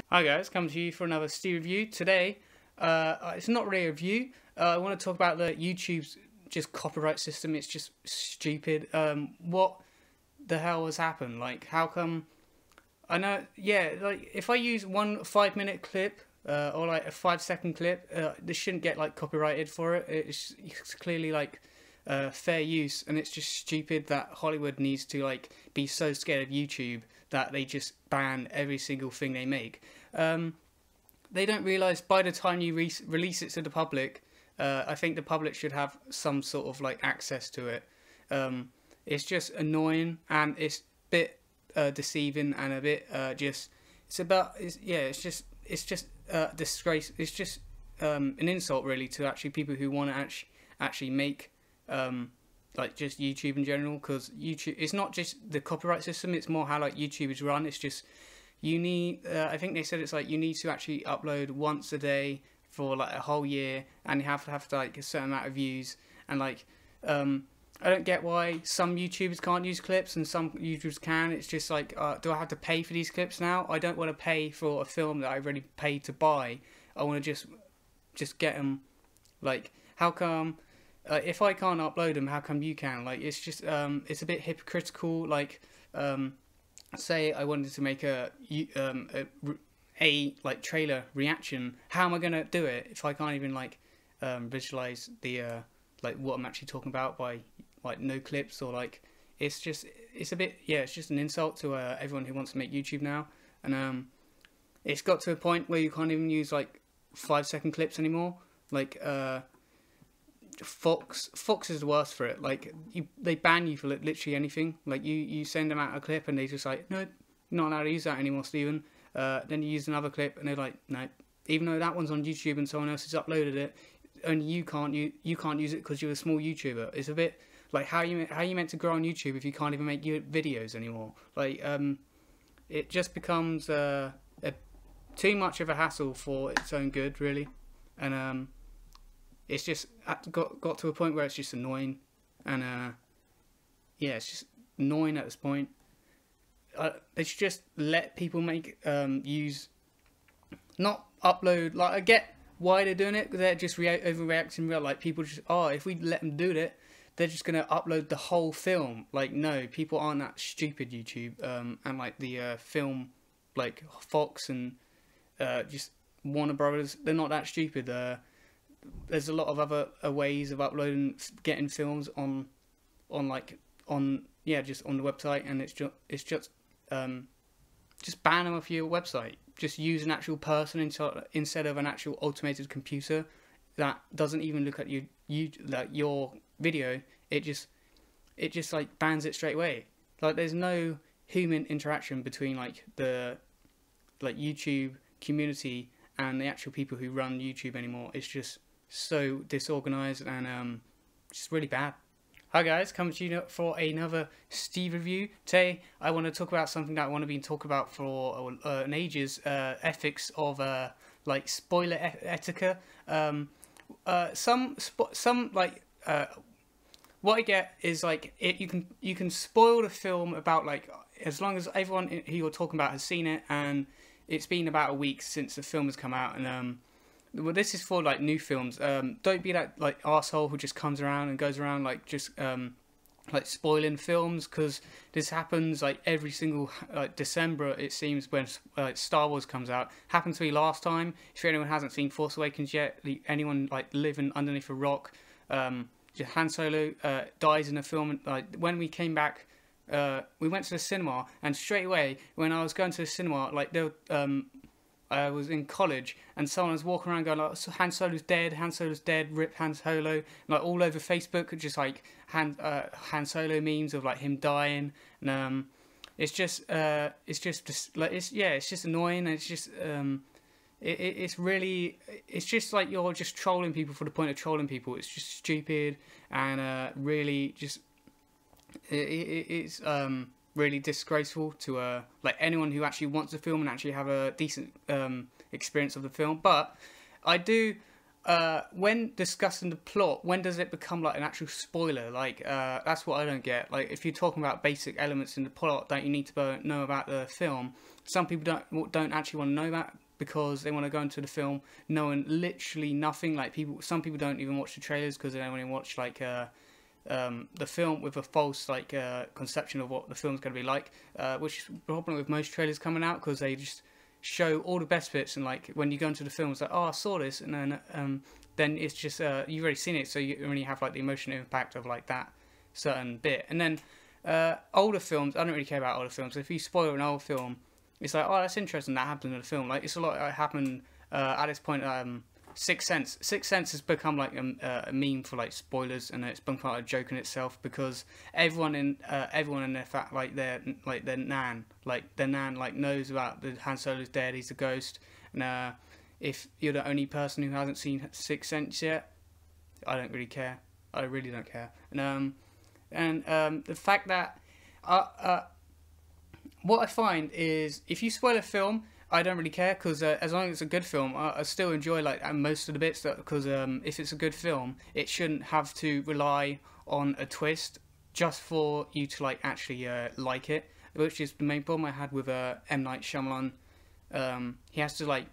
Hi guys, coming to you for another Steve review. Today, it's not really a review. I want to talk about the YouTube's just copyright system. It's just stupid. What the hell has happened? Like, how come? I know, yeah. Like, if I use one 5-minute clip or like a 5-second clip, this shouldn't get like copyrighted for it. It's clearly like fair use, and it's just stupid that Hollywood needs to like be so scared of YouTube that they just ban every single thing they make. They don't realise by the time you release it to the public, I think the public should have some sort of like access to it. It's just annoying, and it's a bit deceiving, and a bit it's just disgrace. It's just an insult really to actually people who want to actually make like just YouTube in general, because YouTube, it's not just the copyright system, it's more how like YouTube is run. It's just you need I think they said it's like you need to actually upload once a day for like a whole year, and you have to have like a certain amount of views, and like I don't get why some YouTubers can't use clips and some YouTubers can. It's just like, do I have to pay for these clips now? I don't want to pay for a film that I already paid to buy. I want to just get them. Like, how come if I can't upload them, how come you can? Like, it's just it's a bit hypocritical. Like, say I wanted to make a like trailer reaction. How am I gonna do it if I can't even like visualize the like what I'm actually talking about by like no clips, or like it's a bit, yeah, it's just an insult to everyone who wants to make YouTube now. And it's got to a point where you can't even use like 5-second clips anymore. Like Fox is the worst for it. Like they ban you for literally anything. Like you send them out a clip and they just like, no, you're not allowed to use that anymore, Stephen. Then you use another clip and they're like, no, even though that one's on YouTube and someone else has uploaded it, only you can't use it because you're a small YouTuber. It's a bit like how you meant to grow on YouTube if you can't even make videos anymore. Like it just becomes too much of a hassle for its own good, really. And it's just got to a point where it's just annoying, and yeah, it's just annoying at this point. They should just let people make use, not upload. Like, I get why they're doing it, because they're just overreacting. Real, like, people just, if we let them do it, they're just gonna upload the whole film. Like, no, people aren't that stupid, YouTube. And like the film, like Fox and just Warner Brothers, they're not that stupid. There's a lot of other ways of uploading, getting films on just on the website, and it's just ban them off your website. Just use an actual person instead of an actual automated computer that doesn't even look at your video. It just like bans it straight away. Like, there's no human interaction between like the YouTube community and the actual people who run YouTube anymore. It's just so disorganized, and just really bad. Hi guys, coming to you for another Steve review. Today I want to talk about something that I want to be talking about for an ages, ethics of like spoiler etiquette. Some like what I get is like you can spoil the film about, like, as long as everyone who you're talking about has seen it, and it's been about a week since the film has come out. And well, this is for like new films. Don't be that like arsehole who just comes around and goes around like just like spoiling films, because this happens like every single like December, it seems, when like Star Wars comes out. Happened to me last time. If anyone hasn't seen Force Awakens yet, anyone like living underneath a rock, just Han Solo dies in the film. Like, when we came back, we went to the cinema, and straight away when I was going to the cinema, like I was in college, and someone was walking around going like, Han Solo's dead, rip Han Solo, like all over Facebook, just like Han Solo memes of like him dying. And it's just like it's just annoying. And it's just it's just like you're just trolling people for the point of trolling people. It's just stupid, and really just it's really disgraceful to like anyone who actually wants a film and actually have a decent experience of the film. But I when discussing the plot, when does it become like an actual spoiler? Like, that's what I don't get. Like, if you're talking about basic elements in the plot that you need to know about the film, some people don't actually want to know that because they want to go into the film knowing literally nothing. Like, some people don't even watch the trailers because they don't want to watch like the film with a false like conception of what the film's going to be like, which is the problem with most trailers coming out, because they just show all the best bits, and like when you go into the film it's like, oh, I saw this, and then it's just you've already seen it, so you only have like the emotional impact of like that certain bit. And then older films, I don't really care about older films. If you spoil an old film, it's like, oh, that's interesting, that happened in the film. Like, it's a lot that happened at this point. Sixth Sense has become like a meme for like spoilers, and it's become like a joke in itself, because everyone in their fact like their nan like knows about the Han Solo's dead, he's a ghost, and if you're the only person who hasn't seen Sixth Sense yet, I don't really care. I really don't care. And the fact that what I find is, if you spoil a film, I don't really care, because as long as it's a good film, I still enjoy like most of the bits. Because if it's a good film, it shouldn't have to rely on a twist just for you to like actually like it, which is the main problem I had with M. Night Shyamalan. He has to like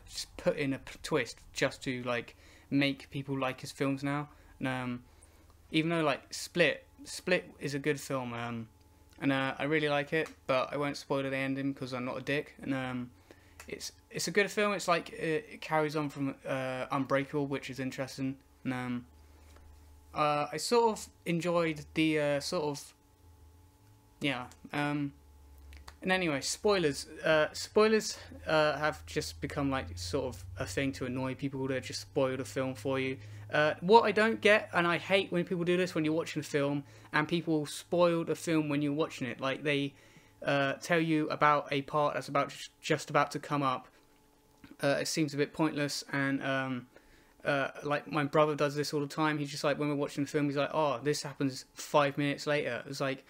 just put in a twist just to like make people like his films now. And even though like Split is a good film, and I really like it, but I won't spoil the ending because I'm not a dick. And it's a good film. It's like it carries on from Unbreakable, which is interesting. And I sort of enjoyed the and anyway, spoilers. Spoilers have just become like sort of a thing to annoy people that just spoil the film for you. What I don't get, and I hate when people do this, when you're watching a film and people spoil the film when you're watching it. Like, they tell you about a part that's just about to come up. It seems a bit pointless, and like my brother does this all the time. He's just like, when we're watching the film, he's like, oh, this happens 5 minutes later. It's like,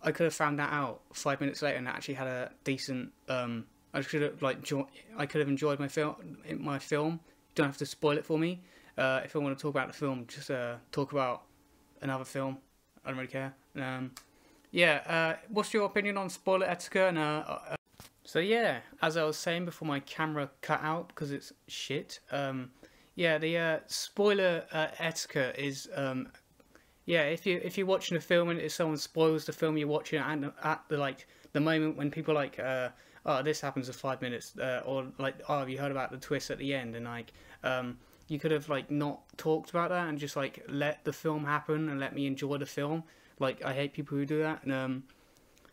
I could have found that out 5 minutes later and actually had a decent. I could have enjoyed my film. You don't have to spoil it for me. If I want to talk about the film, just talk about another film. I don't really care. What's your opinion on spoiler etiquette? And so yeah, as I was saying before my camera cut out because it's shit. The spoiler etiquette is if you're watching a film and if someone spoils the film you're watching, and at the moment when people are like, oh, this happens in 5 minutes, or like, oh, have you heard about the twist at the end? And like, you could have like not talked about that and just like let the film happen and let me enjoy the film. Like, I hate people who do that, and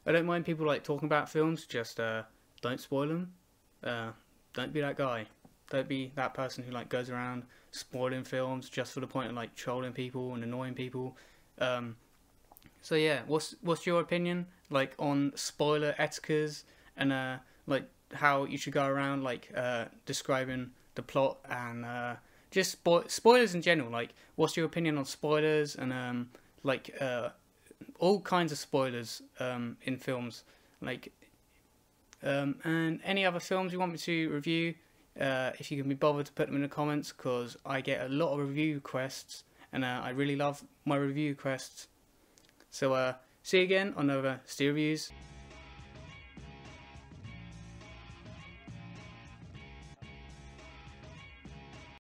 I don't mind people like talking about films, just don't spoil them. Don't be that guy. Don't be that person who like goes around spoiling films just for the point of like trolling people and annoying people. So yeah, what's your opinion like on spoiler etiquettes, and like how you should go around like describing the plot, and just spoilers in general? Like, what's your opinion on spoilers, and all kinds of spoilers in films, like and any other films you want me to review? If you can be bothered to put them in the comments, because I get a lot of review requests, and I really love my review requests. So see you again on another Steel Reviews.